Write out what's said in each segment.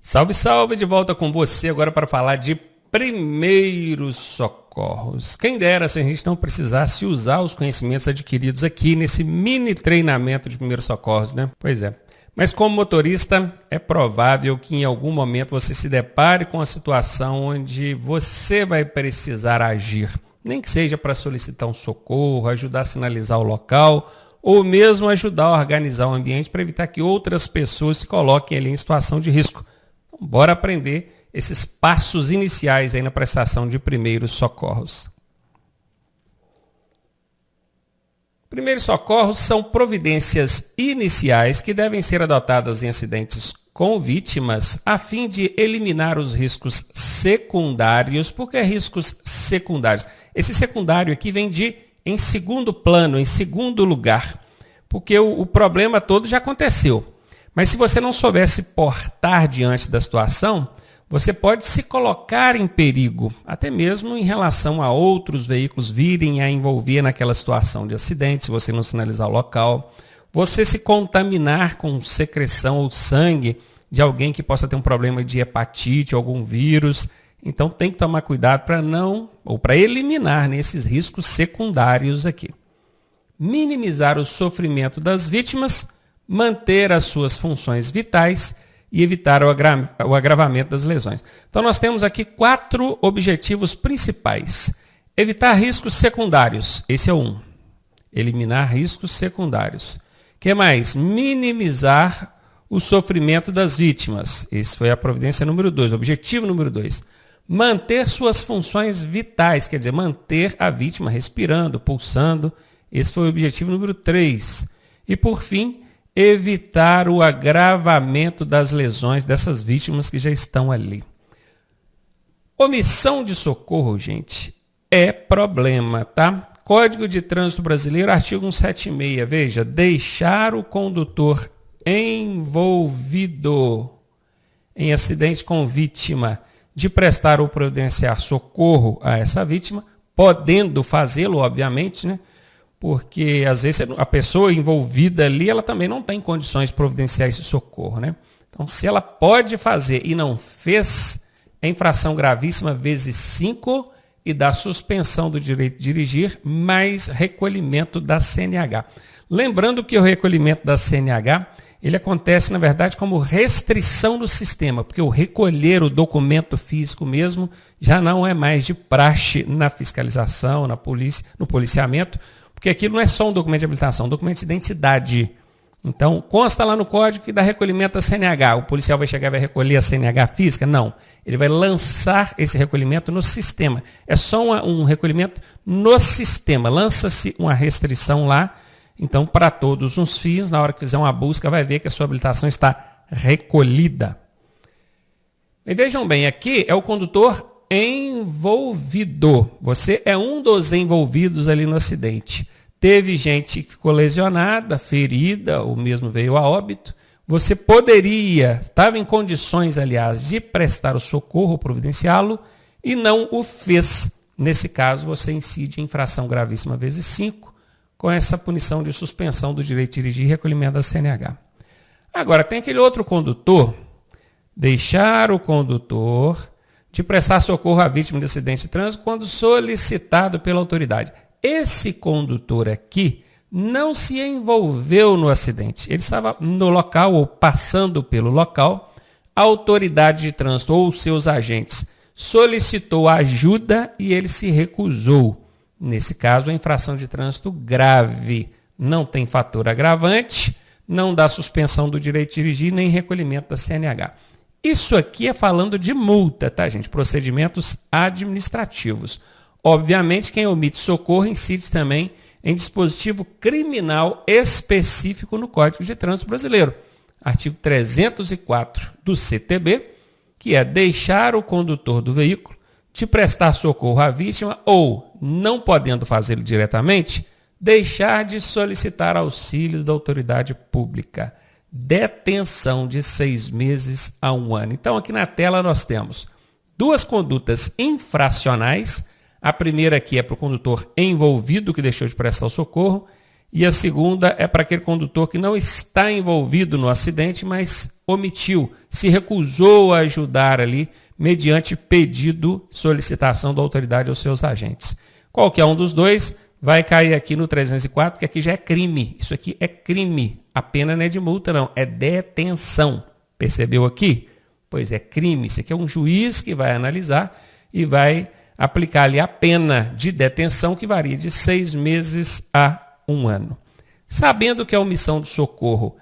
Salve, salve, de volta com você agora para falar de primeiros socorros. Quem dera se a gente não precisasse usar os conhecimentos adquiridos aqui nesse mini treinamento de primeiros socorros, né? Pois é. Mas como motorista, é provável que em algum momento você se depare com a situação onde você vai precisar agir. Nem que seja para solicitar um socorro, ajudar a sinalizar o local, ou mesmo ajudar a organizar o ambiente para evitar que outras pessoas se coloquem ali em situação de risco. Então, bora aprender esses passos iniciais aí na prestação de primeiros socorros. Primeiros socorros são providências iniciais que devem ser adotadas em acidentes com vítimas a fim de eliminar os riscos secundários. Por que riscos secundários? Esse secundário aqui vem de em segundo plano, em segundo lugar, porque o problema todo já aconteceu. Mas se você não souber se portar diante da situação, você pode se colocar em perigo, até mesmo em relação a outros veículos virem a envolver naquela situação de acidente, se você não sinalizar o local. Você se contaminar com secreção ou sangue de alguém que possa ter um problema de hepatite, algum vírus. Então tem que tomar cuidado para não, ou para eliminar esses riscos secundários aqui. Minimizar o sofrimento das vítimas, manter as suas funções vitais e evitar o agravamento das lesões. Então nós temos aqui 4 objetivos principais. Evitar riscos secundários, esse é um. Eliminar riscos secundários. O que mais? Minimizar o sofrimento das vítimas. Esse foi a providência número 2, objetivo número 2. Manter suas funções vitais, quer dizer, manter a vítima respirando, pulsando. Esse foi o objetivo número 3. E por fim, evitar o agravamento das lesões dessas vítimas que já estão ali. Omissão de socorro, gente, é problema, tá? Código de Trânsito Brasileiro, artigo 176, veja, deixar o condutor envolvido em acidente com vítima de prestar ou providenciar socorro a essa vítima, podendo fazê-lo, obviamente, né? Porque às vezes a pessoa envolvida ali, ela também não tem condições de providenciar esse socorro, né? Então, se ela pode fazer e não fez, é infração gravíssima vezes 5 e dá suspensão do direito de dirigir, mais recolhimento da CNH. Lembrando que o recolhimento da CNH, ele acontece, na verdade, como restrição do sistema, porque o recolher o documento físico mesmo já não é mais de praxe na fiscalização, na polícia, no policiamento, porque aquilo não é só um documento de habilitação, é um documento de identidade. Então, consta lá no código que dá recolhimento da CNH. O policial vai chegar e vai recolher a CNH física? Não. Ele vai lançar esse recolhimento no sistema. É só um recolhimento no sistema. Lança-se uma restrição lá. Então, para todos os fins, na hora que fizer uma busca, vai ver que a sua habilitação está recolhida. E vejam bem, aqui é o condutor envolvido. Você é um dos envolvidos ali no acidente. Teve gente que ficou lesionada, ferida, ou mesmo veio a óbito. Você poderia, estava em condições, aliás, de prestar o socorro, providenciá-lo, e não o fez. Nesse caso, você incide em infração gravíssima vezes 5, com essa punição de suspensão do direito de dirigir e recolhimento da CNH. Agora, tem aquele outro condutor, deixar o condutor de prestar socorro à vítima de acidente de trânsito quando solicitado pela autoridade. Esse condutor aqui não se envolveu no acidente. Ele estava no local ou passando pelo local. A autoridade de trânsito ou seus agentes solicitou ajuda e ele se recusou. Nesse caso, a infração de trânsito grave. Não tem fator agravante, não dá suspensão do direito de dirigir nem recolhimento da CNH. Isso aqui é falando de multa, tá, gente? Procedimentos administrativos. Obviamente, quem omite socorro incide também em dispositivo criminal específico no Código de Trânsito Brasileiro. Artigo 304 do CTB, que é deixar o condutor do veículo de prestar socorro à vítima ou, não podendo fazê-lo diretamente, deixar de solicitar auxílio da autoridade pública. Detenção de 6 meses a 1 ano. Então, aqui na tela nós temos 2 condutas infracionais. A primeira aqui é para o condutor envolvido que deixou de prestar o socorro e a segunda é para aquele condutor que não está envolvido no acidente, mas omitiu, se recusou a ajudar ali, mediante pedido, solicitação da autoridade aos seus agentes. Qualquer um dos dois vai cair aqui no 304, que aqui já é crime. Isso aqui é crime. A pena não é de multa, não, é detenção. Percebeu aqui? Pois é crime. Isso aqui é um juiz que vai analisar e vai aplicar ali a pena de detenção, que varia de 6 meses a 1 ano. Sabendo que a omissão do socorro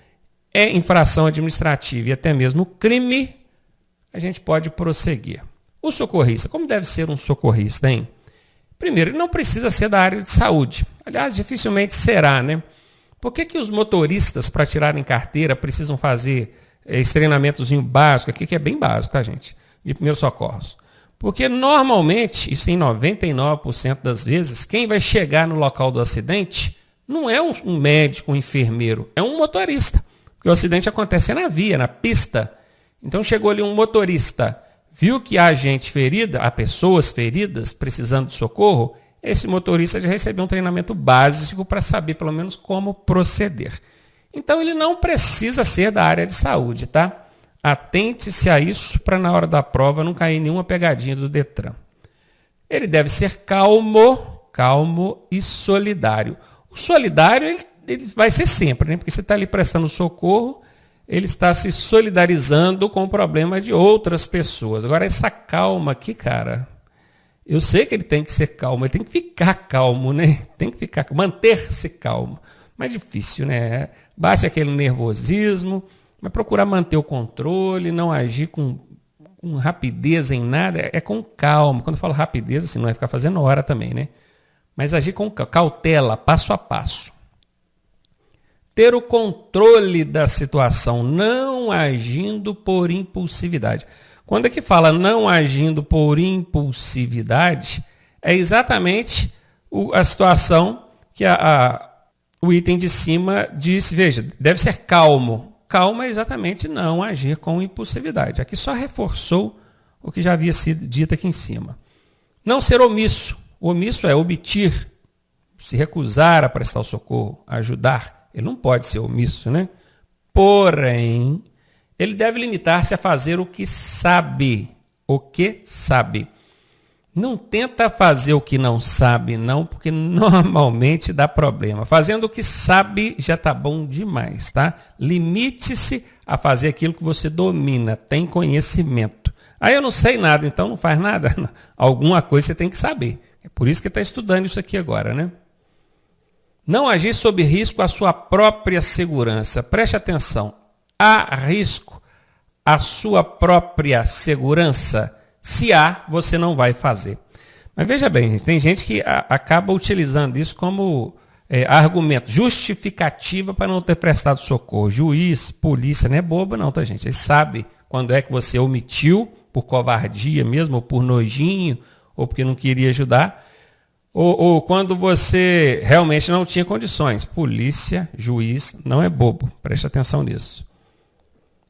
é infração administrativa e até mesmo crime, a gente pode prosseguir. O socorrista, como deve ser um socorrista, hein? Primeiro, ele não precisa ser da área de saúde. Aliás, dificilmente será, né? Por que os motoristas, para tirarem carteira, precisam fazer esse treinamentozinho básico aqui, que é bem básico, tá, gente? De primeiros socorros. Porque, normalmente, isso em 99% das vezes, quem vai chegar no local do acidente não é um médico, um enfermeiro, é um motorista. Porque o acidente acontece na via, na pista. Então, chegou ali um motorista, viu que há gente ferida, há pessoas feridas precisando de socorro, esse motorista já recebeu um treinamento básico para saber pelo menos como proceder. Então ele não precisa ser da área de saúde, tá? Atente-se a isso para na hora da prova não cair em nenhuma pegadinha do Detran. Ele deve ser calmo e solidário. O solidário ele vai ser sempre, né? Porque você está ali prestando socorro, ele está se solidarizando com o problema de outras pessoas. Agora, essa calma aqui, cara, eu sei que ele tem que ser calmo, ele tem que ficar calmo, né? Tem que ficar, manter-se calmo. Mas difícil, né? Baixa aquele nervosismo, mas procurar manter o controle, não agir com rapidez em nada, é com calma. Quando eu falo rapidez, assim, não é ficar fazendo hora também, né? Mas agir com cautela, passo a passo. Ter o controle da situação, não agindo por impulsividade. Quando é que fala não agindo por impulsividade, é exatamente a situação que o item de cima diz, veja, deve ser calmo. Calmo é exatamente não agir com impulsividade. Aqui só reforçou o que já havia sido dito aqui em cima. Não ser omisso. O omisso é omitir, se recusar a prestar o socorro, a ajudar. Ele não pode ser omisso, né? Porém, ele deve limitar-se a fazer o que sabe. O que sabe. Não tenta fazer o que não sabe, não, porque normalmente dá problema. Fazendo o que sabe já está bom demais, tá? Limite-se a fazer aquilo que você domina, tem conhecimento. Aí eu não sei nada, então não faz nada. Alguma coisa você tem que saber. É por isso que está estudando isso aqui agora, né? Não agir sob risco à sua própria segurança. Preste atenção. Há risco à sua própria segurança? Se há, você não vai fazer. Mas veja bem, gente, tem gente que acaba utilizando isso como argumento, justificativa para não ter prestado socorro. Juiz, polícia, não é bobo não, tá, gente? Eles sabem quando é que você omitiu, por covardia mesmo, ou por nojinho, ou porque não queria ajudar, ou quando você realmente não tinha condições. Polícia, juiz, não é bobo. Preste atenção nisso.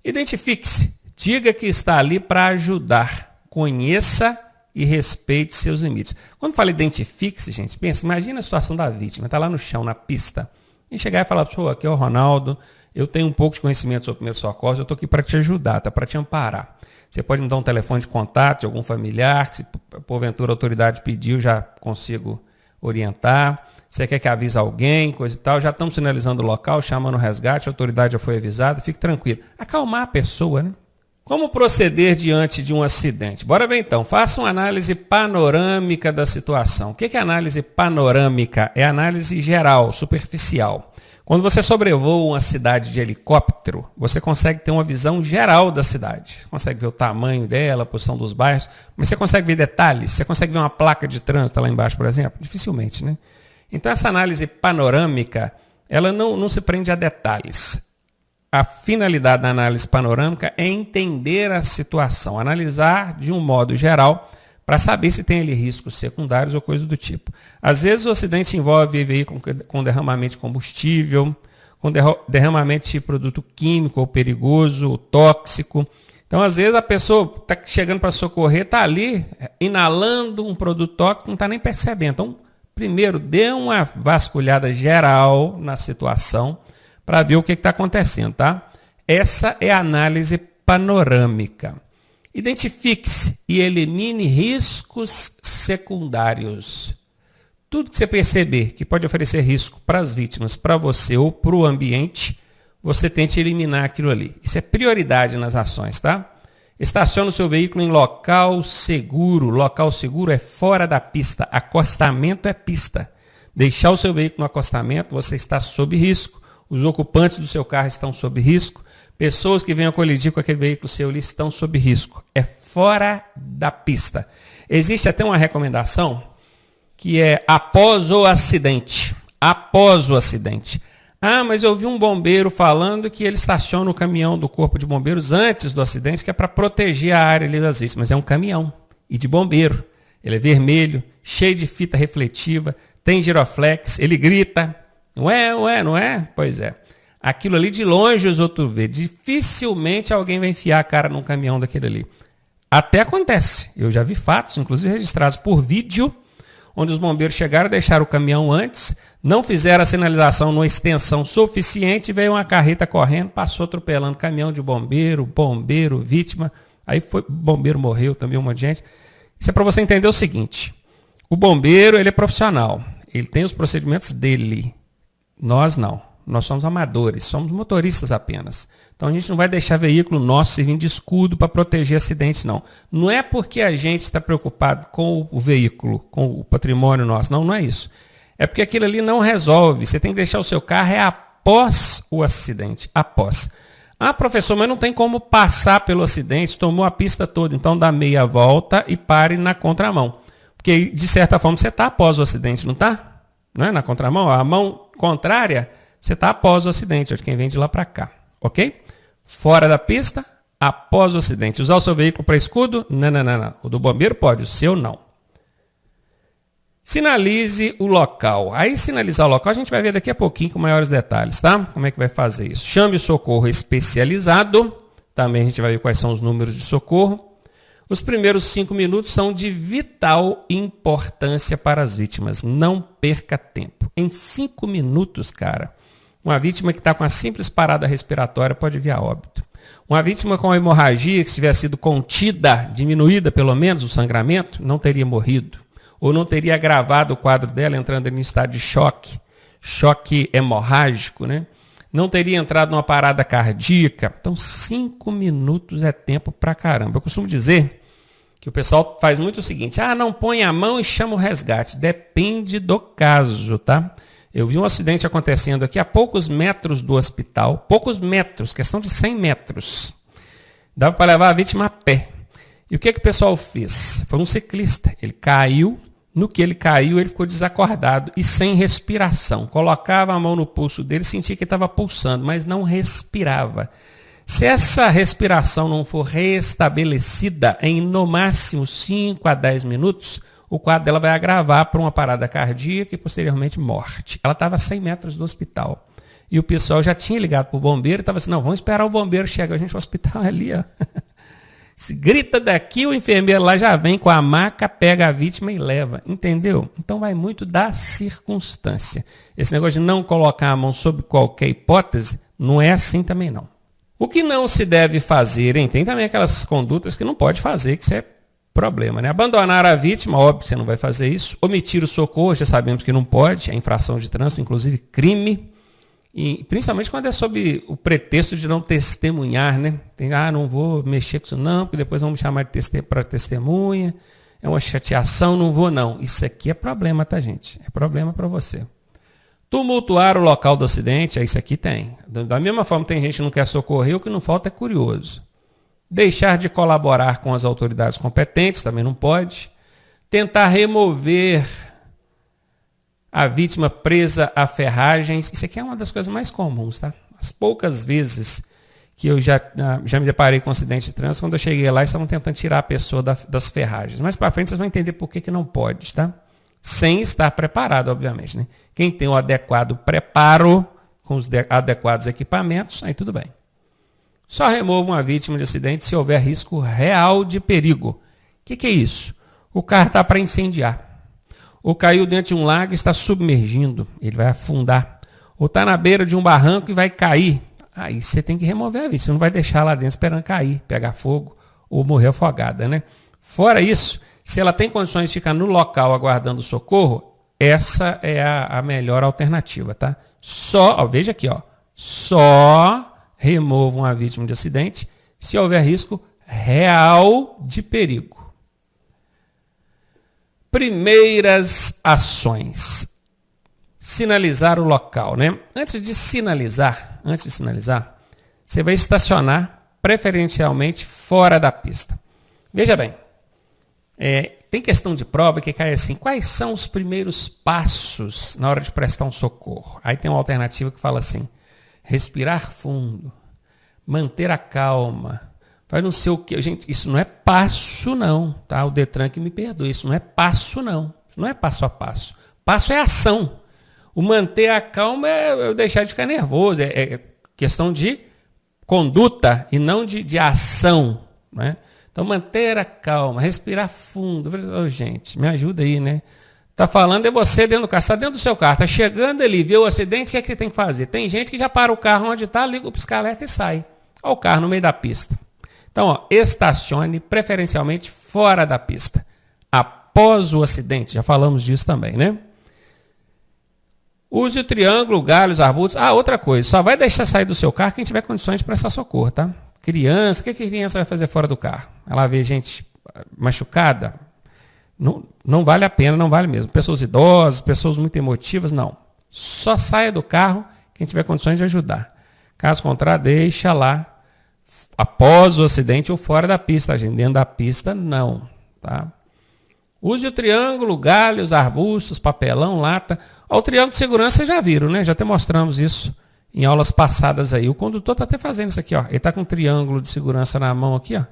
Identifique-se. Diga que está ali para ajudar. Conheça e respeite seus limites. Quando fala identifique-se, gente, pensa, imagina a situação da vítima. Está lá no chão, na pista. E chegar e falar, aqui é o Ronaldo, eu tenho um pouco de conhecimento sobre primeiros socorros, eu estou aqui para te ajudar, tá? Para te amparar. Você pode me dar um telefone de contato de algum familiar, se porventura a autoridade pediu, já consigo orientar. Você quer que avise alguém, coisa e tal, já estamos sinalizando o local, chamando o resgate, a autoridade já foi avisada, fique tranquilo. Acalmar a pessoa, né? Como proceder diante de um acidente? Bora ver então, faça uma análise panorâmica da situação. O que é análise panorâmica? É análise geral, superficial. Quando você sobrevoa uma cidade de helicóptero, você consegue ter uma visão geral da cidade. Você consegue ver o tamanho dela, a posição dos bairros, mas você consegue ver detalhes? Você consegue ver uma placa de trânsito lá embaixo, por exemplo? Dificilmente, né? Então, essa análise panorâmica, ela não se prende a detalhes. A finalidade da análise panorâmica é entender a situação, analisar de um modo geral, para saber se tem ali riscos secundários ou coisa do tipo. Às vezes o acidente envolve veículo com derramamento de combustível, com derramamento de produto químico ou perigoso, ou tóxico. Então, às vezes a pessoa está chegando para socorrer, está ali inalando um produto tóxico, não está nem percebendo. Então, primeiro, dê uma vasculhada geral na situação para ver o que está acontecendo, tá? Essa é a análise panorâmica. Identifique-se e elimine riscos secundários. Tudo que você perceber que pode oferecer risco para as vítimas, para você ou para o ambiente, você tente eliminar aquilo ali. Isso é prioridade nas ações, tá? Estacione o seu veículo em local seguro. Local seguro é fora da pista. Acostamento é pista. Deixar o seu veículo no acostamento, você está sob risco. Os ocupantes do seu carro estão sob risco. Pessoas que venham colidir com aquele veículo seu ali estão sob risco. É fora da pista. Existe até uma recomendação que é após o acidente. Após o acidente. Ah, mas eu vi um bombeiro falando que ele estaciona o caminhão do Corpo de Bombeiros antes do acidente, que é para proteger a área ali das vítimas. É um caminhão e de bombeiro. Ele é vermelho, cheio de fita refletiva, tem giroflex, ele grita. Não é, não é? Pois é. Aquilo ali de longe os outros vê. Dificilmente alguém vai enfiar a cara num caminhão daquele ali. Até acontece. Eu já vi fatos, inclusive registrados por vídeo, onde os bombeiros chegaram, deixaram o caminhão antes, não fizeram a sinalização numa extensão suficiente, veio uma carreta correndo, passou atropelando caminhão de bombeiro, vítima, aí foi, o bombeiro morreu também, um monte de gente. Isso é para você entender o seguinte, o bombeiro, ele é profissional, ele tem os procedimentos dele, nós não. Nós somos amadores, somos motoristas apenas. Então a gente não vai deixar veículo nosso servindo de escudo para proteger acidentes, não. Não é porque a gente está preocupado com o veículo, com o patrimônio nosso. Não, não é isso. É porque aquilo ali não resolve. Você tem que deixar o seu carro após o acidente. Após. Ah, professor, mas não tem como passar pelo acidente, tomou a pista toda. Então dá meia volta e pare na contramão. Porque, de certa forma, você está após o acidente, não está? Não é? Na contramão, a mão contrária... Você está após o acidente, de quem vem de lá para cá, ok? Fora da pista, após o acidente. Usar o seu veículo para escudo? Não. O do bombeiro pode, o seu não. Sinalize o local. Aí, sinalizar o local, a gente vai ver daqui a pouquinho com maiores detalhes, tá? Como é que vai fazer isso? Chame o socorro especializado. Também a gente vai ver quais são os números de socorro. Os primeiros 5 minutos são de vital importância para as vítimas. Não perca tempo. Em 5 minutos, cara... Uma vítima que está com a simples parada respiratória pode vir a óbito. Uma vítima com a hemorragia que tivesse sido contida, diminuída pelo menos o sangramento, não teria morrido. Ou não teria agravado o quadro dela, entrando em estado de choque hemorrágico, né? Não teria entrado numa parada cardíaca. Então, 5 minutos é tempo pra caramba. Eu costumo dizer que o pessoal faz muito o seguinte, não põe a mão e chama o resgate. Depende do caso, tá? Eu vi um acidente acontecendo aqui a poucos metros do hospital, questão de 100 metros. Dava para levar a vítima a pé. E o que o pessoal fez? Foi um ciclista. Ele caiu, no que ele caiu, ele ficou desacordado e sem respiração. Colocava a mão no pulso dele, sentia que estava pulsando, mas não respirava. Se essa respiração não for restabelecida em no máximo 5 a 10 minutos, o quadro dela vai agravar para uma parada cardíaca e posteriormente morte. Ela estava a 100 metros do hospital. E o pessoal já tinha ligado para o bombeiro e estava assim, não, vamos esperar o bombeiro chegar. A gente, o hospital ali, ó. Se grita daqui, o enfermeiro lá já vem com a maca, pega a vítima e leva. Entendeu? Então vai muito da circunstância. Esse negócio de não colocar a mão sob qualquer hipótese, não é assim também não. O que não se deve fazer, hein? Tem também aquelas condutas que não pode fazer, que isso é problema, né? Abandonar a vítima, óbvio que você não vai fazer isso. Omitir o socorro, já sabemos que não pode, é infração de trânsito, inclusive crime. E principalmente quando é sob o pretexto de não testemunhar, né? Não vou mexer com isso não, porque depois vão me chamar para testemunha. É uma chateação, não vou não. Isso aqui é problema, tá, gente? É problema para você. Tumultuar o local do acidente, isso aqui tem. Da mesma forma tem gente que não quer socorrer, o que não falta é curioso. Deixar de colaborar com as autoridades competentes, também não pode. Tentar remover a vítima presa a ferragens. Isso aqui é uma das coisas mais comuns, tá? As poucas vezes que eu já me deparei com um acidente de trânsito, quando eu cheguei lá, estavam tentando tirar a pessoa das ferragens. Mais para frente vocês vão entender por que não pode, tá? Sem estar preparado, obviamente, né? Quem tem o adequado preparo, com os adequados equipamentos, aí tudo bem. Só remova uma vítima de acidente se houver risco real de perigo. O que é isso? O carro está para incendiar. Ou caiu dentro de um lago e está submergindo. Ele vai afundar. Ou está na beira de um barranco e vai cair. aí você tem que remover a vítima. Você não vai deixar lá dentro esperando cair, pegar fogo ou morrer afogada, né? Fora isso, se ela tem condições de ficar no local aguardando o socorro, essa é a melhor alternativa, tá? Veja aqui, só removam a vítima de acidente se houver risco real de perigo. Primeiras ações. Sinalizar o local, né? Antes de sinalizar, você vai estacionar preferencialmente fora da pista. Veja bem, tem questão de prova que cai assim, quais são os primeiros passos na hora de prestar um socorro? Aí tem uma alternativa que fala assim, respirar fundo, manter a calma, vai não sei o quê. Gente, isso não é passo não, tá? O Detran que me perdoe, isso não é passo não, isso não é passo a passo. Passo é ação. O manter a calma é eu deixar de ficar nervoso, é questão de conduta e não de ação, né? Então, manter a calma, respirar fundo. Gente, me ajuda aí, né? Está falando é você dentro do carro, está dentro do seu carro, está chegando ali, vê o acidente, o que é que você tem que fazer? Tem gente que já para o carro onde está, liga o pisca-alerta e sai. Olha o carro no meio da pista. Então, estacione preferencialmente fora da pista. Após o acidente, já falamos disso também, né? Use o triângulo, galhos, arbustos. Outra coisa, só vai deixar sair do seu carro quem tiver condições de prestar socorro, tá? Criança, o que a criança vai fazer fora do carro? Ela vê gente machucada? Não vale a pena, não vale mesmo. Pessoas idosas, pessoas muito emotivas, não. Só saia do carro quem tiver condições de ajudar. Caso contrário, deixa lá, após o acidente ou fora da pista, gente. Dentro da pista, não. Tá? Use o triângulo, galhos, arbustos, papelão, lata. O triângulo de segurança vocês já viram, né? Já até mostramos isso em aulas passadas aí. O condutor está até fazendo isso aqui, ó. Ele está com um triângulo de segurança na mão aqui, ó.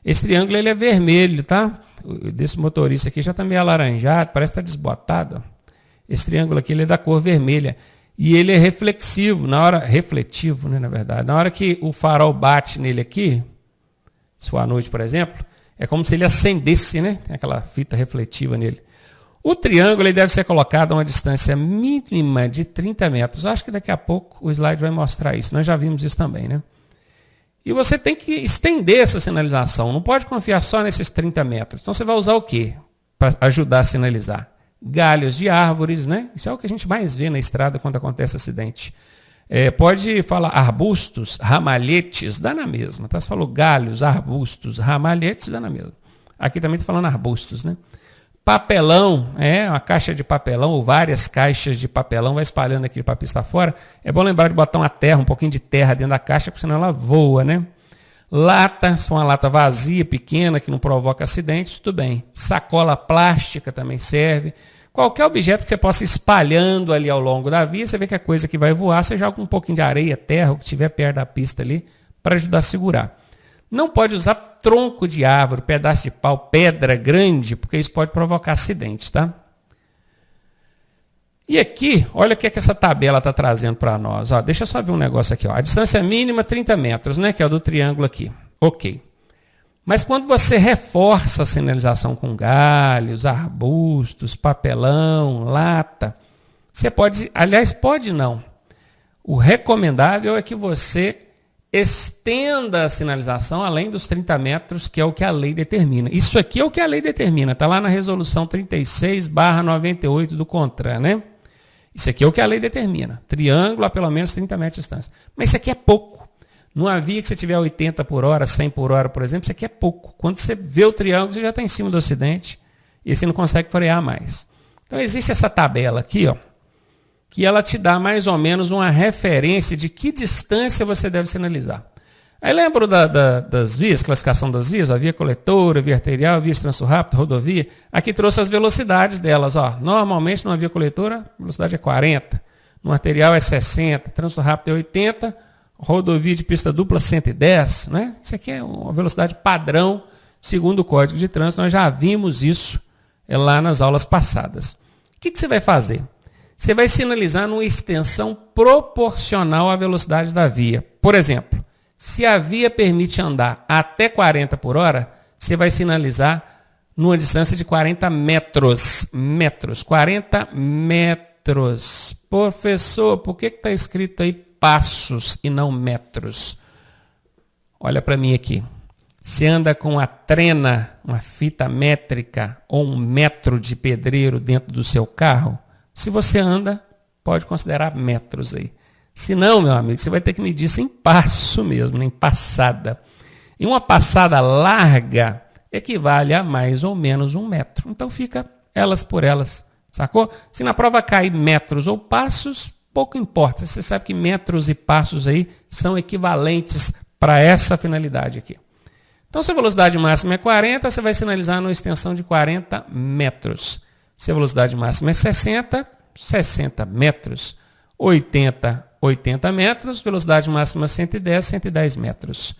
Esse triângulo ele é vermelho, tá? Desse motorista aqui já está meio alaranjado, parece que está desbotado. Esse triângulo aqui ele é da cor vermelha. E ele é reflexivo, refletivo, né, na verdade. Na hora que o farol bate nele aqui, se for à noite, por exemplo, é como se ele acendesse, né? Tem aquela fita refletiva nele. O triângulo ele deve ser colocado a uma distância mínima de 30 metros. Eu acho que daqui a pouco o slide vai mostrar isso. Nós já vimos isso também, né? E você tem que estender essa sinalização. Não pode confiar só nesses 30 metros. Então você vai usar o quê para ajudar a sinalizar? Galhos de árvores, né? Isso é o que a gente mais vê na estrada quando acontece acidente. Pode falar arbustos, ramalhetes, dá na mesma. Tá? Você falou galhos, arbustos, ramalhetes, dá na mesma. Aqui também está falando arbustos, né? Papelão, uma caixa de papelão ou várias caixas de papelão, vai espalhando aqui para a pista fora. É bom lembrar de botar uma terra, um pouquinho de terra dentro da caixa, porque senão ela voa, né? Lata, se for uma lata vazia, pequena, que não provoca acidentes, tudo bem. Sacola plástica também serve. Qualquer objeto que você possa ir espalhando ali ao longo da via, você vê que a coisa que vai voar, você joga um pouquinho de areia, terra, o que tiver perto da pista ali, para ajudar a segurar. Não pode usar tronco de árvore, pedaço de pau, pedra grande, porque isso pode provocar acidentes, tá? E aqui, olha o que essa tabela está trazendo para nós. Deixa eu só ver um negócio aqui. A distância mínima 30 metros, né? Que é o do triângulo aqui. Ok. Mas quando você reforça a sinalização com galhos, arbustos, papelão, lata, você pode, aliás, pode não. O recomendável é que você estenda a sinalização além dos 30 metros, que é o que a lei determina. Isso aqui é o que a lei determina, está lá na resolução 36/98 do CONTRAN, né? Isso aqui é o que a lei determina. Triângulo a pelo menos 30 metros de distância. Mas isso aqui é pouco. Numa via que você tiver 80 por hora, 100 por hora, por exemplo, isso aqui é pouco. Quando você vê o triângulo, você já está em cima do acidente e você não consegue frear mais. Então existe essa tabela aqui, ó, que ela te dá mais ou menos uma referência de que distância você deve sinalizar. Aí lembro das vias, classificação das vias, a via coletora, via arterial, via de trânsito rápido, rodovia. Aqui trouxe as velocidades delas. Normalmente, numa via coletora, a velocidade é 40, no arterial é 60, trânsito rápido é 80, rodovia de pista dupla 110. Né? Isso aqui é uma velocidade padrão, segundo o Código de Trânsito. Nós já vimos isso lá nas aulas passadas. O que você vai fazer? Você vai sinalizar numa extensão proporcional à velocidade da via. Por exemplo, se a via permite andar até 40 por hora, você vai sinalizar numa distância de 40 metros. 40 metros. Professor, por que está escrito aí passos e não metros. Olha para mim aqui. Você anda com a trena, uma fita métrica ou 1 metro de pedreiro dentro do seu carro? Se você anda, pode considerar metros aí. Se não, meu amigo, você vai ter que medir isso em passo mesmo, em passada. E uma passada larga equivale a mais ou menos 1 metro. Então fica elas por elas, sacou? Se na prova cair metros ou passos, pouco importa. Você sabe que metros e passos aí são equivalentes para essa finalidade aqui. Então, se a velocidade máxima é 40, você vai sinalizar numa extensão de 40 metros. Se a velocidade máxima é 60, 60 metros. 80, 80 metros. Velocidade máxima 110, 110 metros.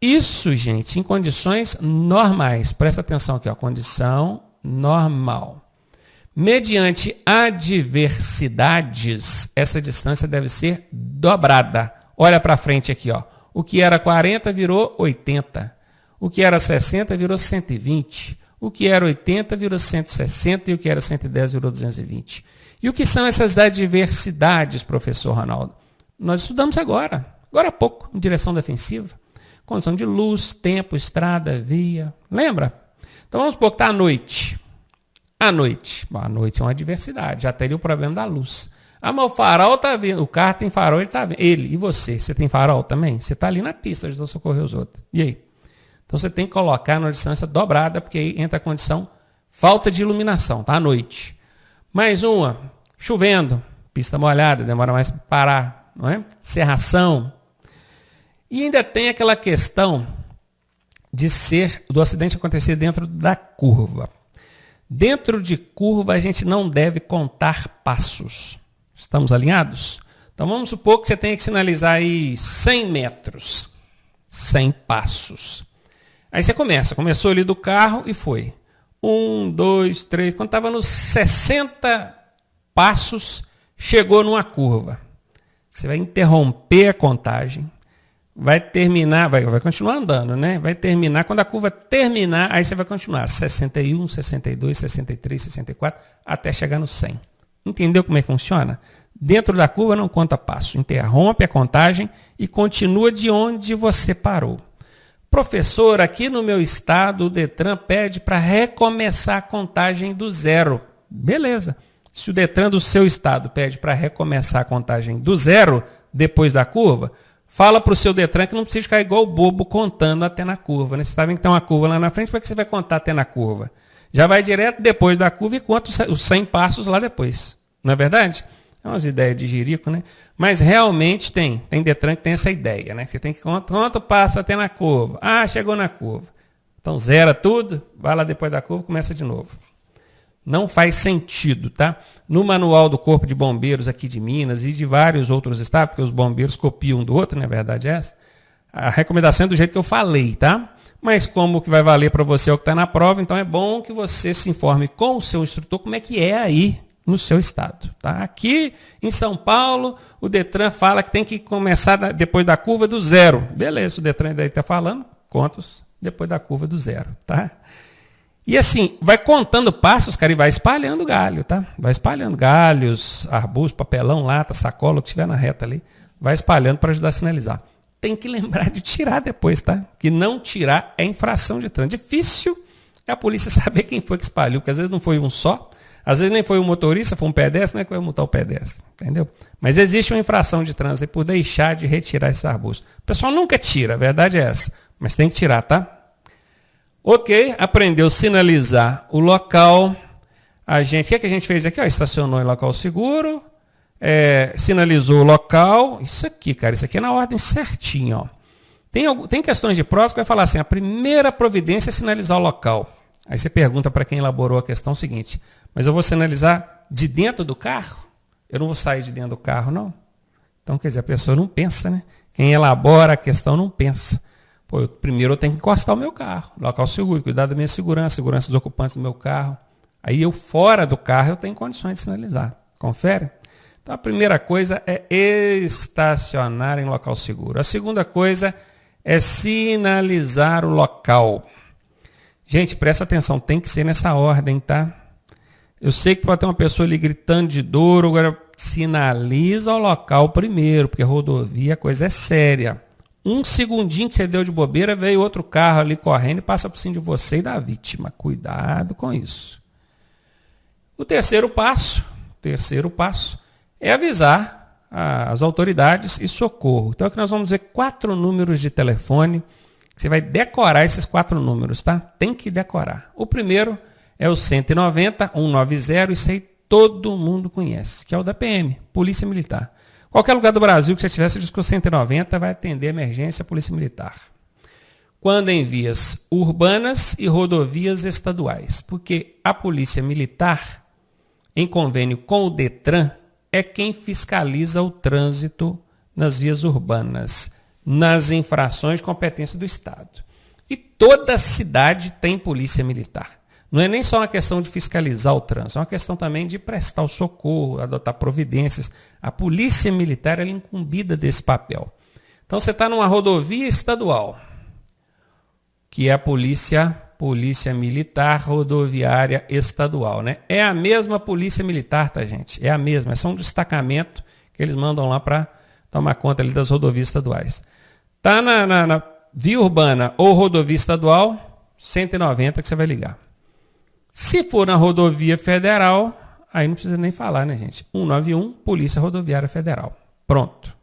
Isso, gente, em condições normais. Presta atenção aqui, ó, condição normal. Mediante adversidades, essa distância deve ser dobrada. Olha para frente aqui, ó. O que era 40 virou 80. O que era 60 virou 120. O que era 80 virou 160 e o que era 110 virou 220. E o que são essas adversidades, professor Ronaldo? Nós estudamos agora há pouco, em direção defensiva. Condição de luz, tempo, estrada, via. Lembra? Então vamos supor que está à noite. À noite. Bom, à noite é uma adversidade, já teria o problema da luz. Ah, mas o farol está vendo, o carro tem farol, ele está vendo. Ele e você tem farol também? Você está ali na pista, ajudou a socorrer os outros. E aí? Então você tem que colocar numa distância dobrada, porque aí entra a condição falta de iluminação, tá? À noite. Mais uma, chovendo, pista molhada, demora mais para parar, não é? Cerração. E ainda tem aquela questão do acidente acontecer dentro da curva. Dentro de curva a gente não deve contar passos. Estamos alinhados? Então vamos supor que você tenha que sinalizar aí 100 metros, 100 passos. Aí você começou ali do carro e foi. 1, 2, 3, quando estava nos 60 passos, chegou numa curva. Você vai interromper a contagem, vai terminar, vai continuar andando, né? Vai terminar, quando a curva terminar, aí você vai continuar. 61, 62, 63, 64, até chegar no 100. Entendeu como é que funciona? Dentro da curva não conta passo. Interrompe a contagem e continua de onde você parou. Professor, aqui no meu estado, o Detran pede para recomeçar a contagem do zero. Beleza. Se o Detran do seu estado pede para recomeçar a contagem do zero, depois da curva, fala para o seu Detran que não precisa ficar igual o bobo contando até na curva. Né? Você está vendo que tem uma curva lá na frente, como é que você vai contar até na curva? Já vai direto depois da curva e conta os 100 passos lá depois. Não é verdade? É umas ideias de jirico, né? Mas realmente tem Detran que tem essa ideia, né? Você tem que quanto passa até na curva. Ah, chegou na curva. Então zera tudo, vai lá depois da curva, começa de novo. Não faz sentido, tá? No manual do Corpo de Bombeiros aqui de Minas e de vários outros estados, porque os bombeiros copiam um do outro, não é verdade essa? A recomendação é do jeito que eu falei, tá? Mas como que vai valer para você é o que está na prova, então é bom que você se informe com o seu instrutor como é que é aí no seu estado. Tá? Aqui em São Paulo, o Detran fala que tem que começar depois da curva do zero. Beleza, o Detran daí está falando, contos depois da curva do zero. Tá? E assim, vai contando passos, cara, e vai espalhando galho, tá? Vai espalhando galhos, arbustos, papelão, lata, sacola, o que tiver na reta ali. Vai espalhando para ajudar a sinalizar. Tem que lembrar de tirar depois, tá? Que não tirar é infração de trânsito. Difícil é a polícia saber quem foi que espalhou, porque às vezes não foi um só, às vezes nem foi um motorista, foi um pedestre, como é que vai multar o pedestre? Entendeu? Mas existe uma infração de trânsito por deixar de retirar esses arbustos. O pessoal nunca tira, a verdade é essa. Mas tem que tirar, tá? Ok, aprendeu a sinalizar o local. O que é que a gente fez aqui? Ó, estacionou em local seguro, sinalizou o local. Isso aqui, cara, isso aqui é na ordem certinha. Ó. Tem questões de prova que vai falar assim, a primeira providência é sinalizar o local. Aí você pergunta para quem elaborou a questão o seguinte, mas eu vou sinalizar de dentro do carro? Eu não vou sair de dentro do carro, não? Então, quer dizer, a pessoa não pensa, né? Quem elabora a questão não pensa. Pô, primeiro eu tenho que encostar o meu carro, local seguro, cuidar da minha segurança dos ocupantes do meu carro. Aí eu, fora do carro, eu tenho condições de sinalizar. Confere? Então, a primeira coisa é estacionar em local seguro. A segunda coisa é sinalizar o local. Gente, presta atenção, tem que ser nessa ordem, tá? Eu sei que pode ter uma pessoa ali gritando de dor, agora sinaliza o local primeiro, porque rodovia a coisa é séria. Um segundinho que você deu de bobeira, veio outro carro ali correndo e passa por cima de você e da vítima. Cuidado com isso. O terceiro passo é avisar as autoridades e socorro. Então aqui nós vamos ver 4 números de telefone. Você vai decorar esses 4 números, tá? Tem que decorar. O primeiro é o 190, 190, isso aí todo mundo conhece, que é o da PM, Polícia Militar. Qualquer lugar do Brasil que você tiver, você diz que o 190 vai atender emergência Polícia Militar. Quando em vias urbanas e rodovias estaduais, porque a Polícia Militar, em convênio com o Detran, é quem fiscaliza o trânsito nas vias urbanas, nas infrações de competência do Estado. E toda cidade tem polícia militar. Não é nem só uma questão de fiscalizar o trânsito, é uma questão também de prestar o socorro, adotar providências. A polícia militar é incumbida desse papel. Então você está numa rodovia estadual, que é a Polícia Militar Rodoviária Estadual, né? É a mesma Polícia Militar, tá, gente? É a mesma, é só um destacamento que eles mandam lá para tomar conta ali das rodovias estaduais. Está na via urbana ou rodovia estadual, 190 que você vai ligar. Se for na rodovia federal, aí não precisa nem falar, né, gente? 191, Polícia Rodoviária Federal. Pronto.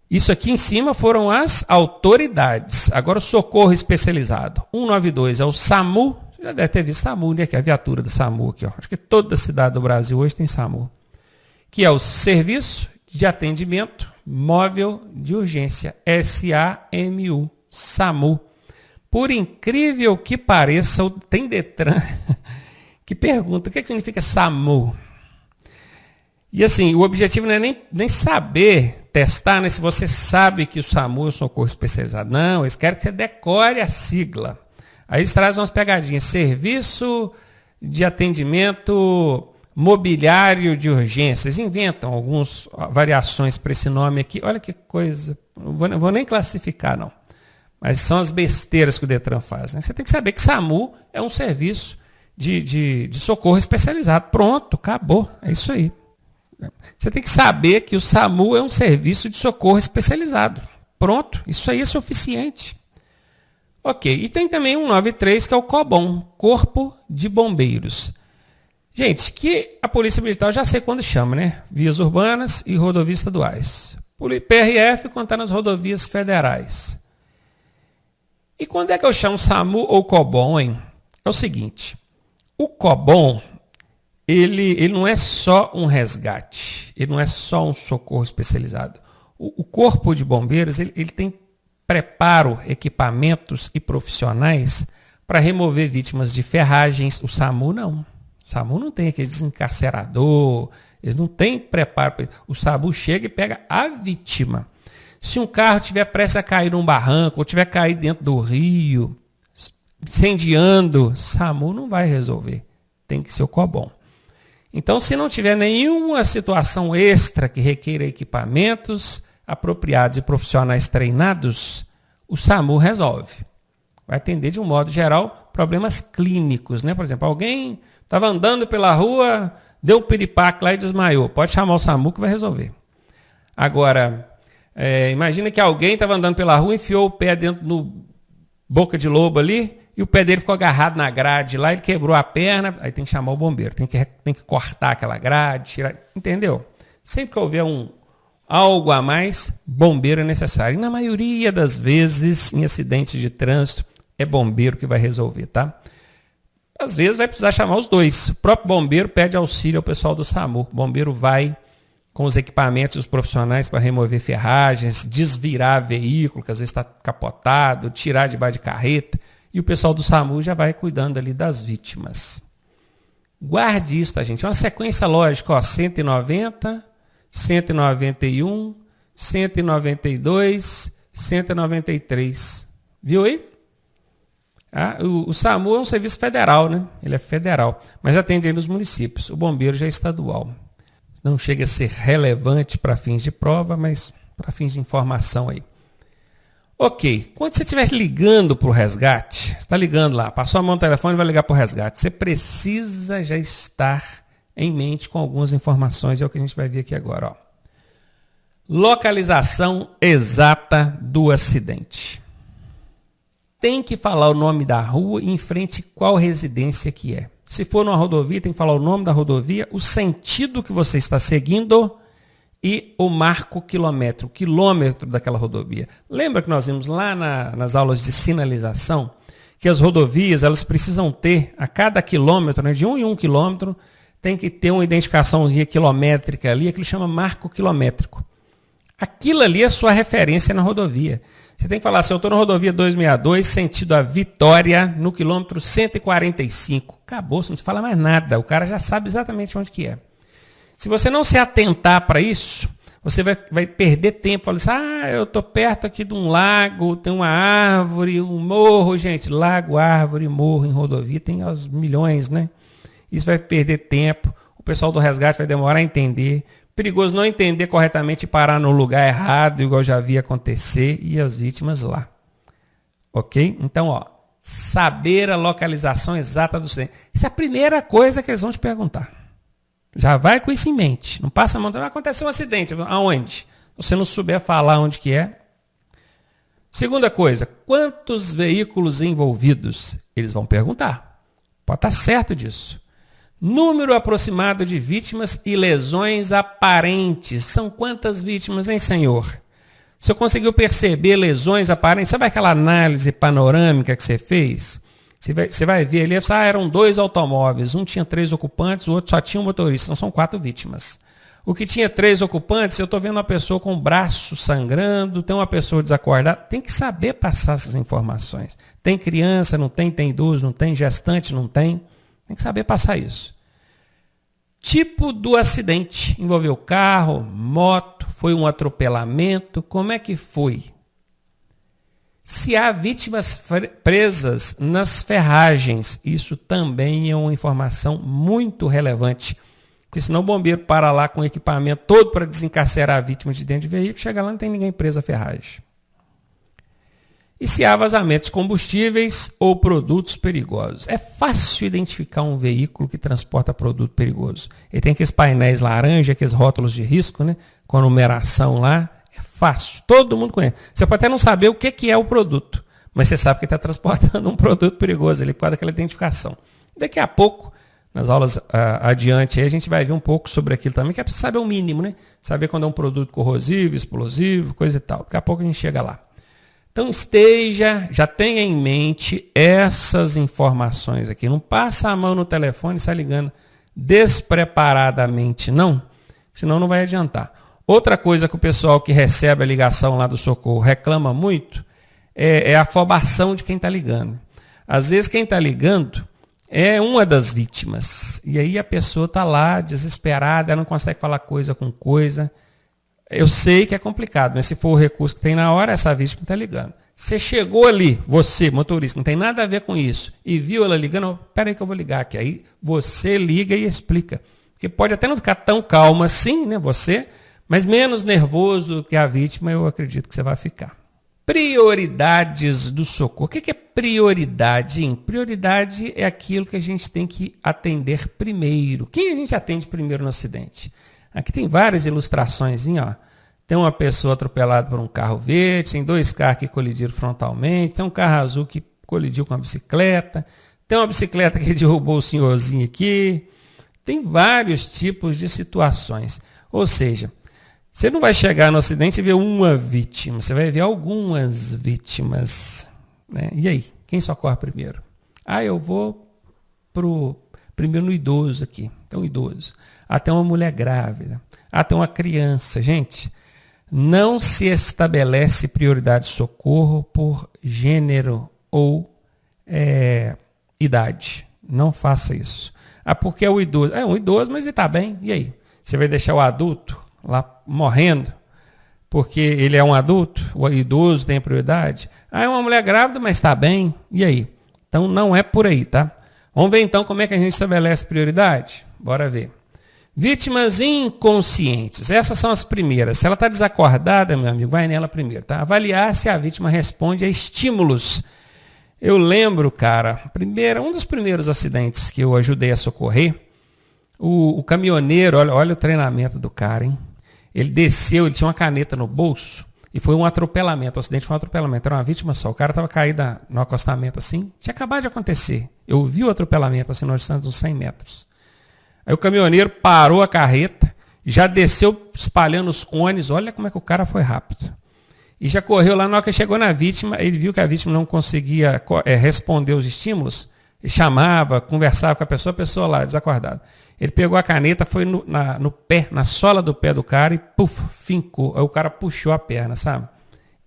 Isso aqui em cima foram as autoridades. Agora o socorro especializado. 192 é o SAMU. Você já deve ter visto SAMU, né? Que é a viatura do SAMU aqui, ó. Acho que toda cidade do Brasil hoje tem SAMU. Que é o Serviço de Atendimento Móvel de Urgência. SAMU. SAMU. Por incrível que pareça, tem Detran que pergunta o que significa SAMU. E assim, o objetivo não é nem saber testar, né, se você sabe que o SAMU é o socorro especializado. Não, eles querem que você decore a sigla. Aí eles trazem umas pegadinhas. Serviço de Atendimento Mobiliário de Urgência. Eles inventam algumas variações para esse nome aqui. Olha que coisa. Não vou nem classificar, não. Mas são as besteiras que o Detran faz. Né? Você tem que saber que SAMU é um serviço de socorro especializado. Pronto, acabou. É isso aí. Você tem que saber que o SAMU é um serviço de socorro especializado. Pronto, isso aí é suficiente. Ok, e tem também 193, que é o COBOM, Corpo de Bombeiros. Gente, que a Polícia Militar eu já sei quando chama, né? Vias urbanas e rodovias estaduais. PRF quando está nas rodovias federais. E quando é que eu chamo SAMU ou COBOM, hein? É o seguinte, o COBOM, ele não é só um resgate, ele não é só um socorro especializado. O Corpo de Bombeiros, ele tem preparo, equipamentos e profissionais para remover vítimas de ferragens. O SAMU não. O SAMU não tem aquele desencarcerador, eles não têm preparo. O SAMU chega e pega a vítima. Se um carro tiver prestes a cair num barranco, ou tiver caído dentro do rio, incendiando, SAMU não vai resolver. Tem que ser o COBOM. Então, se não tiver nenhuma situação extra que requeira equipamentos apropriados e profissionais treinados, o SAMU resolve. Vai atender, de um modo geral, problemas clínicos, né? Por exemplo, alguém estava andando pela rua, deu um piripaque lá e desmaiou. Pode chamar o SAMU que vai resolver. Agora, imagina que alguém estava andando pela rua, enfiou o pé dentro do boca de lobo ali, e o pé dele ficou agarrado na grade lá, ele quebrou a perna, aí tem que chamar o bombeiro, tem que cortar aquela grade, tirar, entendeu? Sempre que houver algo a mais, bombeiro é necessário. E na maioria das vezes, em acidentes de trânsito, é bombeiro que vai resolver, tá? Às vezes vai precisar chamar os dois. O próprio bombeiro pede auxílio ao pessoal do SAMU. O bombeiro vai com os equipamentos e os profissionais para remover ferragens, desvirar veículo, que às vezes está capotado, tirar debaixo de carreta. E o pessoal do SAMU já vai cuidando ali das vítimas. Guarde isso, tá, gente? É uma sequência lógica, ó, 190, 191, 192, 193. Viu aí? O SAMU é um serviço federal, né? Ele é federal, mas atende aí nos municípios. O bombeiro já é estadual. Não chega a ser relevante para fins de prova, mas para fins de informação aí. Ok, quando você estiver ligando para o resgate, você está ligando lá, passou a mão no telefone e vai ligar para o resgate, você precisa já estar em mente com algumas informações, é o que a gente vai ver aqui agora. Ó. Localização exata do acidente. Tem que falar o nome da rua e em frente qual residência que é. Se for numa rodovia, tem que falar o nome da rodovia, o sentido que você está seguindo e o marco quilométrico, o quilômetro daquela rodovia. Lembra que nós vimos lá nas aulas de sinalização que as rodovias elas precisam ter, a cada quilômetro, né, de 1 em 1 quilômetro, tem que ter uma identificaçãozinha quilométrica ali, aquilo chama marco quilométrico. Aquilo ali é a sua referência na rodovia. Você tem que falar assim, eu estou na rodovia 262, sentido a Vitória, no quilômetro 145. Acabou, você não fala mais nada, o cara já sabe exatamente onde que é. Se você não se atentar para isso, você vai perder tempo. Fala assim, eu estou perto aqui de um lago, tem uma árvore, um morro. Gente, lago, árvore, morro em rodovia tem aos milhões, né? Isso vai perder tempo, o pessoal do resgate vai demorar a entender. Perigoso não entender corretamente e parar no lugar errado, igual já vi acontecer, e as vítimas lá. Ok? Então, saber a localização exata do acidente. Essa é a primeira coisa que eles vão te perguntar. Já vai com isso em mente. Não passa a mão, aconteceu um acidente. Aonde? Se você não souber falar onde que é. Segunda coisa, quantos veículos envolvidos? Eles vão perguntar. Pode estar certo disso. Número aproximado de vítimas e lesões aparentes. São quantas vítimas, hein, senhor? Você conseguiu perceber lesões aparentes? Sabe aquela análise panorâmica que você fez? Você vai ver ali, eram 2 automóveis. Um tinha 3 ocupantes, o outro só tinha um motorista. Então são 4 vítimas. O que tinha 3 ocupantes, eu estou vendo uma pessoa com o braço sangrando, tem uma pessoa desacordada. Tem que saber passar essas informações. Tem criança, não tem? Tem idoso, não tem? Gestante, não tem? Tem que saber passar isso. Tipo do acidente. Envolveu carro, moto, foi um atropelamento. Como é que foi? Se há vítimas presas nas ferragens, isso também é uma informação muito relevante. Porque senão o bombeiro para lá com o equipamento todo para desencarcerar a vítima de dentro de veículo, chega lá e não tem ninguém preso à ferragem. E se há vazamentos de combustíveis ou produtos perigosos. É fácil identificar um veículo que transporta produto perigoso. Ele tem aqueles painéis laranja, aqueles rótulos de risco, né, com a numeração lá. É fácil, todo mundo conhece. Você pode até não saber o que é o produto, mas você sabe que está transportando um produto perigoso ali por causa daquela identificação. Daqui a pouco, nas aulas adiante, aí, a gente vai ver um pouco sobre aquilo também, que é preciso saber o mínimo, né? Saber quando é um produto corrosivo, explosivo, coisa e tal. Daqui a pouco a gente chega lá. Então já tenha em mente essas informações aqui. Não passa a mão no telefone e sai ligando despreparadamente, não. Senão não vai adiantar. Outra coisa que o pessoal que recebe a ligação lá do socorro reclama muito é a afobação de quem está ligando. Às vezes quem está ligando é uma das vítimas. E aí a pessoa está lá desesperada, ela não consegue falar coisa com coisa. Eu sei que é complicado, mas se for o recurso que tem na hora, essa vítima está ligando. Você chegou ali, você, motorista, não tem nada a ver com isso, e viu ela ligando, peraí que eu vou ligar aqui. Aí você liga e explica. Porque pode até não ficar tão calmo assim, né, você, mas menos nervoso que a vítima, eu acredito que você vai ficar. Prioridades do socorro. O que é prioridade, hein? Prioridade é aquilo que a gente tem que atender primeiro. Quem a gente atende primeiro no acidente? Aqui tem várias ilustrações, ó. Tem uma pessoa atropelada por um carro verde, tem 2 carros que colidiram frontalmente, tem um carro azul que colidiu com uma bicicleta, tem uma bicicleta que derrubou o senhorzinho aqui. Tem vários tipos de situações. Ou seja, você não vai chegar no acidente e ver uma vítima, você vai ver algumas vítimas. Né? E aí, quem socorre primeiro? Eu vou primeiro no idoso aqui. Tem um idoso. Tem uma mulher grávida. Tem uma criança. Gente, não se estabelece prioridade de socorro por gênero ou idade. Não faça isso. Porque é o idoso. É um idoso, mas ele está bem. E aí? Você vai deixar o adulto lá morrendo porque ele é um adulto? O idoso tem prioridade? É uma mulher grávida, mas está bem. E aí? Então não é por aí, tá? Vamos ver então como é que a gente estabelece prioridade? Bora ver. Vítimas inconscientes. Essas são as primeiras. Se ela está desacordada, meu amigo, vai nela primeiro, tá? Avaliar se a vítima responde a estímulos. Eu lembro, cara, um dos primeiros acidentes que eu ajudei a socorrer, O caminhoneiro, olha o treinamento do cara, hein? Ele desceu, ele tinha uma caneta no bolso e foi um atropelamento. O acidente foi um atropelamento, era uma vítima só. O cara estava caído no acostamento assim, tinha acabado de acontecer. Eu vi o atropelamento assim, nós estamos uns 100 metros. Aí o caminhoneiro parou a carreta, já desceu espalhando os cones, olha como é que o cara foi rápido. E já correu lá, na hora que chegou na vítima, ele viu que a vítima não conseguia responder os estímulos, ele chamava, conversava com a pessoa lá, desacordada. Ele pegou a caneta, foi no pé, na sola do pé do cara e puf, fincou. Aí o cara puxou a perna, sabe?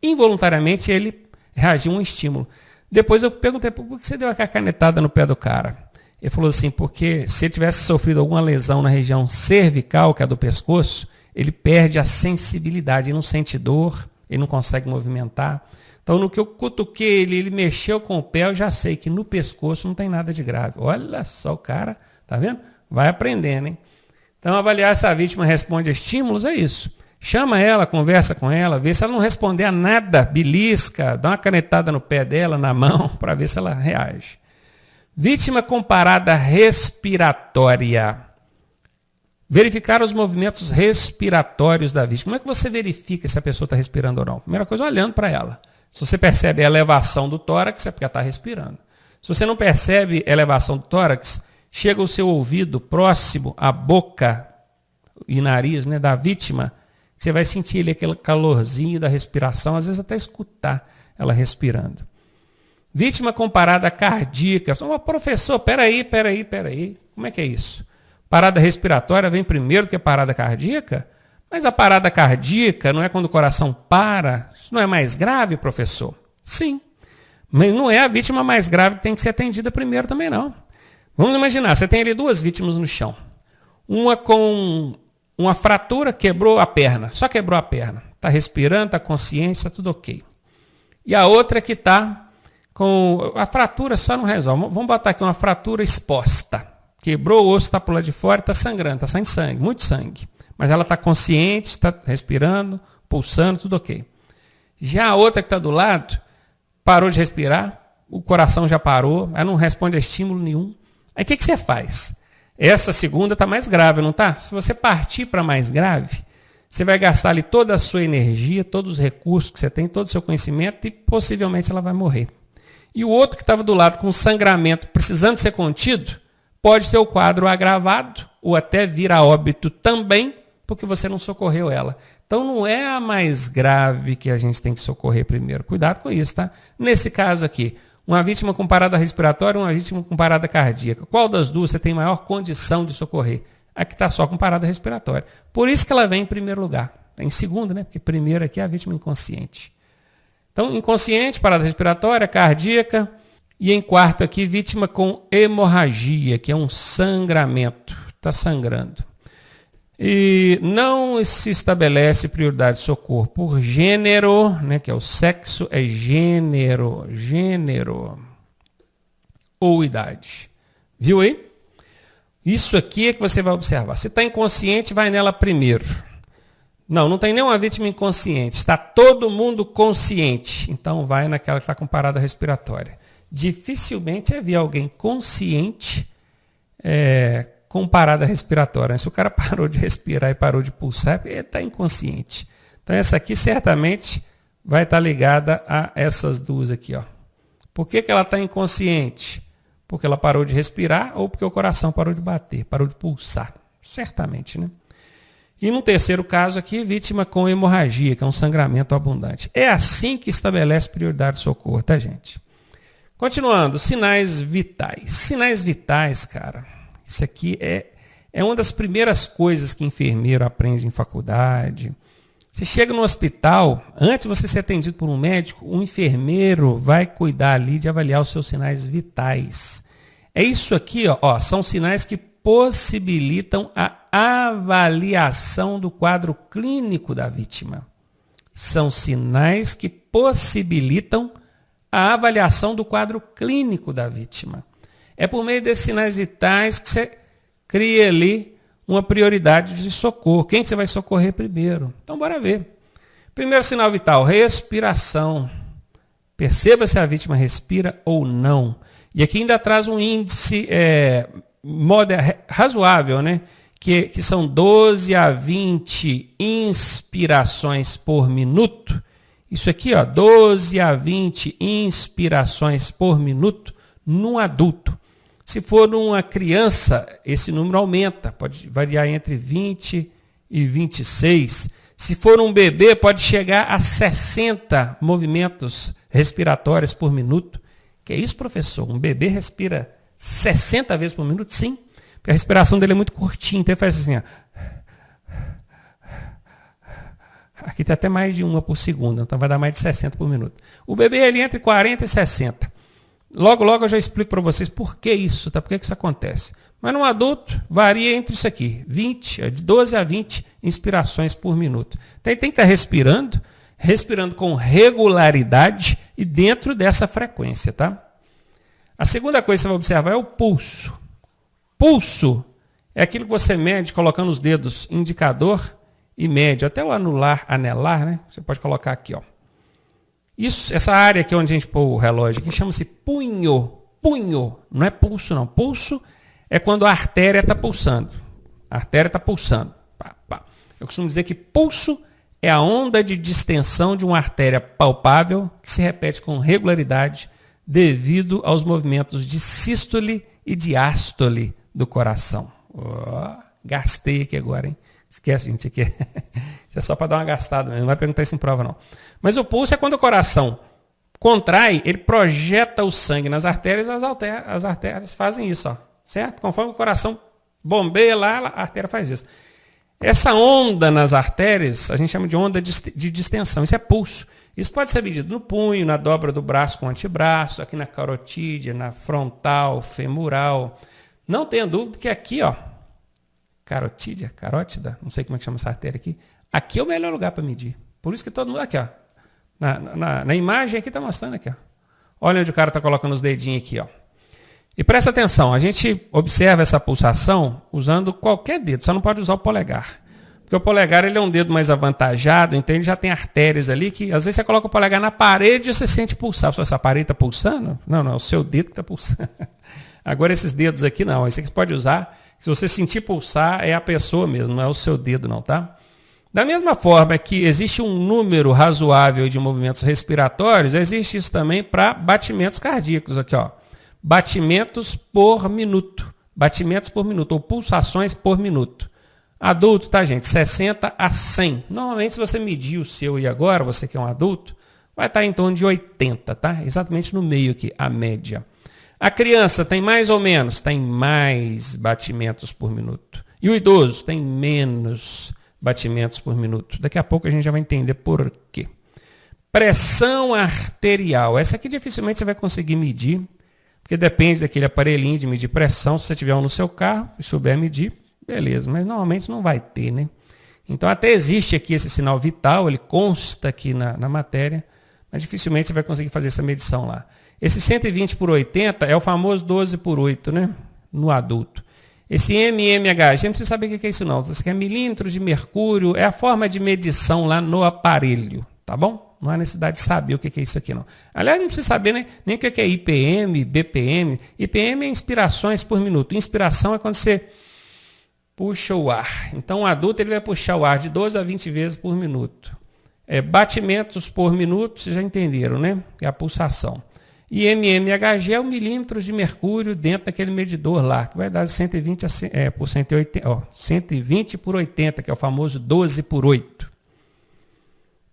Involuntariamente ele reagiu a um estímulo. Depois eu perguntei, por que você deu aquela canetada no pé do cara? Ele falou assim, porque se ele tivesse sofrido alguma lesão na região cervical, que é a do pescoço, ele perde a sensibilidade, ele não sente dor, ele não consegue movimentar. Então, no que eu cutuquei ele mexeu com o pé, eu já sei que no pescoço não tem nada de grave. Olha só o cara, tá vendo? Vai aprendendo, hein? Então, avaliar se a vítima responde a estímulos é isso. Chama ela, conversa com ela, vê se ela não responder a nada, belisca, dá uma canetada no pé dela, na mão, para ver se ela reage. Vítima com parada respiratória. Verificar os movimentos respiratórios da vítima. Como é que você verifica se a pessoa está respirando ou não? Primeira coisa, olhando para ela. Se você percebe a elevação do tórax, é porque ela está respirando. Se você não percebe a elevação do tórax, chega o seu ouvido próximo à boca e nariz, né, da vítima, você vai sentir ali aquele calorzinho da respiração, às vezes até escutar ela respirando. Vítima com parada cardíaca. Professor, peraí. Como é que é isso? Parada respiratória vem primeiro do que a parada cardíaca? Mas a parada cardíaca não é quando o coração para? Isso não é mais grave, professor? Sim. Mas não é a vítima mais grave que tem que ser atendida primeiro também, não. Vamos imaginar, você tem ali duas vítimas no chão. Uma com uma fratura, quebrou a perna. Só quebrou a perna. Está respirando, está consciente, está tudo ok. E a outra que está com... A fratura só não resolve. Vamos botar aqui uma fratura exposta. Quebrou o osso, está por lá de fora, está sangrando, está saindo sangue, muito sangue. Mas ela está consciente, está respirando, pulsando, tudo ok. Já a outra que está do lado, parou de respirar, o coração já parou, ela não responde a estímulo nenhum. Aí o que você faz? Essa segunda está mais grave, não está? Se você partir para mais grave, você vai gastar ali toda a sua energia, todos os recursos que você tem, todo o seu conhecimento e possivelmente ela vai morrer. E o outro que estava do lado com sangramento, precisando ser contido, pode ser o quadro agravado ou até vir a óbito também, porque você não socorreu ela. Então não é a mais grave que a gente tem que socorrer primeiro. Cuidado com isso, tá? Nesse caso aqui, uma vítima com parada respiratória e uma vítima com parada cardíaca. Qual das duas você tem maior condição de socorrer? A que está só com parada respiratória. Por isso que ela vem em primeiro lugar. Em segundo, né? Porque primeiro aqui é a vítima inconsciente. Então, inconsciente, parada respiratória, cardíaca. E em quarto aqui, vítima com hemorragia, que é um sangramento. Está sangrando. E não se estabelece prioridade de socorro por gênero, né, que é o sexo, é gênero ou idade. Viu aí? Isso aqui é que você vai observar. Se está inconsciente, vai nela primeiro. Não tem nenhuma vítima inconsciente. Está todo mundo consciente. Então vai naquela que está com parada respiratória. Dificilmente havia alguém consciente com parada respiratória. Se o cara parou de respirar e parou de pulsar, ele está inconsciente. Então essa aqui certamente vai estar ligada a essas duas aqui. Ó. Por que ela está inconsciente? Porque ela parou de respirar ou porque o coração parou de bater, parou de pulsar. Certamente, né? E no terceiro caso aqui, vítima com hemorragia, que é um sangramento abundante. É assim que estabelece prioridade de socorro, tá, gente? Continuando, sinais vitais. Sinais vitais, cara, isso aqui é uma das primeiras coisas que enfermeiro aprende em faculdade. Você chega no hospital, antes de você ser atendido por um médico, o enfermeiro vai cuidar ali de avaliar os seus sinais vitais. É isso aqui, ó, são sinais que possibilitam a avaliação do quadro clínico da vítima. São sinais que possibilitam a avaliação do quadro clínico da vítima. É por meio desses sinais vitais que você cria ali uma prioridade de socorro. Quem que você vai socorrer primeiro? Então, bora ver. Primeiro sinal vital, respiração. Perceba se a vítima respira ou não. E aqui ainda traz um índice razoável, né? Que são 12 a 20 inspirações por minuto. Isso aqui, ó, 12 a 20 inspirações por minuto num adulto. Se for numa criança, esse número aumenta, pode variar entre 20 e 26. Se for um bebê, pode chegar a 60 movimentos respiratórios por minuto. Que é isso, professor? Um bebê respira 60 vezes por minuto? Sim, porque a respiração dele é muito curtinha, então ele faz assim, ó. Aqui está até mais de uma por segundo, então vai dar mais de 60 por minuto. O bebê ele entre 40 e 60. Logo eu já explico para vocês por que isso, tá? Por que isso acontece. Mas no adulto, varia entre isso aqui, de 12 a 20 inspirações por minuto. Então ele tem que estar respirando com regularidade e dentro dessa frequência, tá? A segunda coisa que você vai observar é o pulso. Pulso é aquilo que você mede colocando os dedos indicador e médio, até o anelar, né? Você pode colocar aqui, ó. Isso, essa área aqui onde a gente põe o relógio, aqui chama-se punho. Punho, não é pulso não. Pulso é quando a artéria está pulsando. A artéria está pulsando. Pá, pá. Eu costumo dizer que pulso é a onda de distensão de uma artéria palpável que se repete com regularidade devido aos movimentos de sístole e diástole do coração. Oh, gastei aqui agora, hein? Esquece, gente, aqui. Isso é só para dar uma gastada, não vai perguntar isso em prova, não. Mas o pulso é quando o coração contrai, ele projeta o sangue nas artérias, as artérias fazem isso, ó, certo? Conforme o coração bombeia lá, a artéria faz isso. Essa onda nas artérias, a gente chama de onda de distensão, isso é pulso. Isso pode ser medido no punho, na dobra do braço com o antebraço, aqui na carotídea, na frontal, femoral. Não tenha dúvida que aqui, ó, carótida, não sei como é que chama essa artéria aqui. Aqui é o melhor lugar para medir. Por isso que todo mundo, aqui, ó, na imagem aqui está mostrando aqui, ó. Olha onde o cara está colocando os dedinhos aqui, ó. E presta atenção, a gente observa essa pulsação usando qualquer dedo, só não pode usar o polegar. Porque o polegar ele é um dedo mais avantajado, então ele já tem artérias ali que, às vezes, você coloca o polegar na parede e você sente pulsar. Só essa parede está pulsando? Não, é o seu dedo que está pulsando. Agora, esses dedos aqui não, esse aqui você pode usar. Se você sentir pulsar, é a pessoa mesmo, não é o seu dedo não, tá? Da mesma forma que existe um número razoável de movimentos respiratórios, existe isso também para batimentos cardíacos, aqui, ó. Batimentos por minuto, ou pulsações por minuto. Adulto, tá, gente? 60 a 100. Normalmente, se você medir o seu e agora, você que é um adulto, vai estar em torno de 80, tá? Exatamente no meio aqui, a média. A criança tem mais ou menos? Tem mais batimentos por minuto. E o idoso tem menos batimentos por minuto. Daqui a pouco a gente já vai entender por quê. Pressão arterial. Essa aqui dificilmente você vai conseguir medir, porque depende daquele aparelhinho de medir pressão. Se você tiver um no seu carro e souber medir, beleza, mas normalmente não vai ter, né? Então até existe aqui esse sinal vital, ele consta aqui na matéria, mas dificilmente você vai conseguir fazer essa medição lá. Esse 120 por 80 é o famoso 12 por 8, né? No adulto. Esse mmHg, não precisa saber o que é isso não. Isso aqui é milímetros de mercúrio, é a forma de medição lá no aparelho, tá bom? Não há necessidade de saber o que é isso aqui não. Aliás, não precisa saber, né, nem o que é IPM, BPM. IPM é inspirações por minuto. Inspiração é quando você puxa o ar. Então, o adulto ele vai puxar o ar de 12 a 20 vezes por minuto. Batimentos por minuto, vocês já entenderam, né? Que é a pulsação. E mmHg é o milímetros de mercúrio dentro daquele medidor lá, que vai dar 120 por 180, ó, 120 por 80, que é o famoso 12 por 8.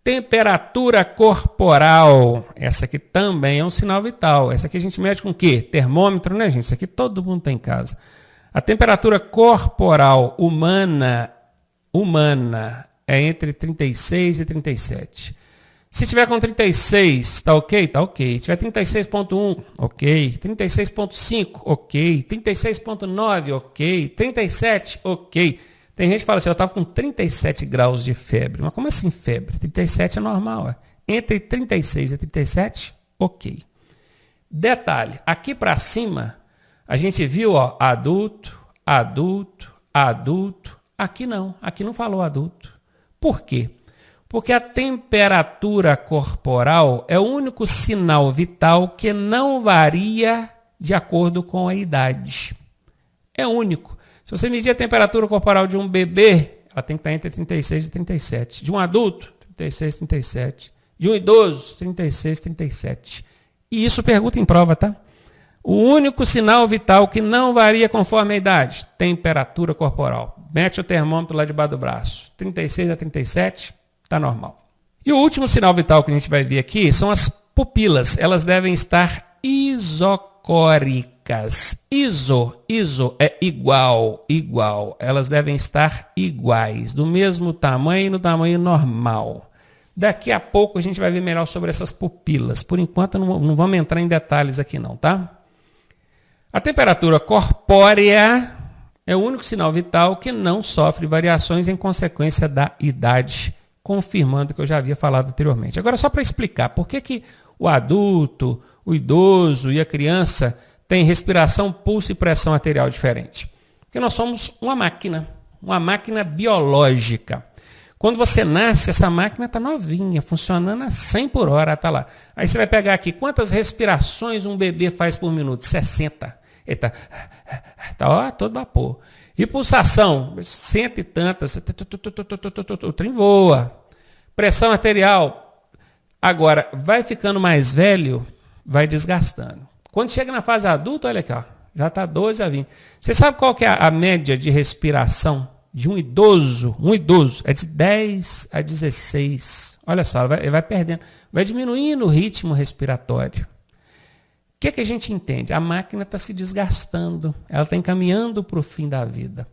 Temperatura corporal. Essa aqui também é um sinal vital. Essa aqui a gente mede com o quê? Termômetro, né, gente? Isso aqui todo mundo tem em casa. A temperatura corporal humana é entre 36 e 37. Se tiver com 36, está ok? Está ok. Se tiver 36.1, ok. 36.5, ok. 36.9, ok. 37, ok. Tem gente que fala assim, eu estava com 37 graus de febre. Mas como assim febre? 37 é normal. Entre 36 e 37, ok. Detalhe, aqui para cima, a gente viu, ó, adulto. Aqui não falou adulto. Por quê? Porque a temperatura corporal é o único sinal vital que não varia de acordo com a idade. é único. Se você medir a temperatura corporal de um bebê, ela tem que estar entre 36 e 37. De um adulto, 36 e 37. De um idoso, 36 e 37. E isso pergunta em prova, tá? O único sinal vital que não varia conforme a idade, temperatura corporal. Mete o termômetro lá debaixo do braço. 36 a 37, está normal. E o último sinal vital que a gente vai ver aqui são as pupilas. Elas devem estar isocóricas. Iso é igual. Elas devem estar iguais, do mesmo tamanho, no tamanho normal. Daqui a pouco a gente vai ver melhor sobre essas pupilas. Por enquanto não vamos entrar em detalhes aqui não, tá? A temperatura corpórea é o único sinal vital que não sofre variações em consequência da idade, confirmando o que eu já havia falado anteriormente. Agora, só para explicar, por que o adulto, o idoso e a criança têm respiração, pulso e pressão arterial diferente? Porque nós somos uma máquina biológica. Quando você nasce, essa máquina está novinha, funcionando a 100 por hora, está lá. Aí você vai pegar aqui, quantas respirações um bebê faz por minuto? 60. Ele está todo vapor. E pulsação, 100 e tantas, o trem voa. Pressão arterial. Agora, vai ficando mais velho, vai desgastando. Quando chega na fase adulta, olha aqui, ó, já está 12 a 20. Você sabe qual que é a média de respiração de um idoso? Um idoso é de 10 a 16. Olha só, ele vai perdendo, vai diminuindo o ritmo respiratório. O que a gente entende? A máquina está se desgastando, ela está encaminhando para o fim da vida.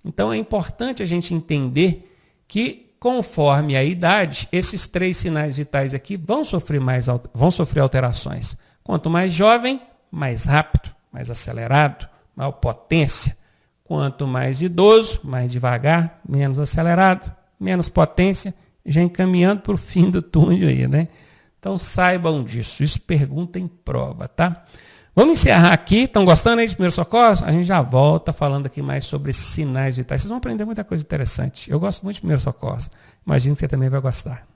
Então é importante a gente entender que, conforme a idade, esses 3 sinais vitais aqui vão sofrer alterações. Quanto mais jovem, mais rápido, mais acelerado, maior potência. Quanto mais idoso, mais devagar, menos acelerado, menos potência, já encaminhando para o fim do túnel aí, né? Então saibam disso, isso pergunta em prova, tá? Vamos encerrar aqui, estão gostando aí de primeiros socorros? A gente já volta falando aqui mais sobre sinais vitais. Vocês vão aprender muita coisa interessante. Eu gosto muito de primeiros socorros, imagino que você também vai gostar.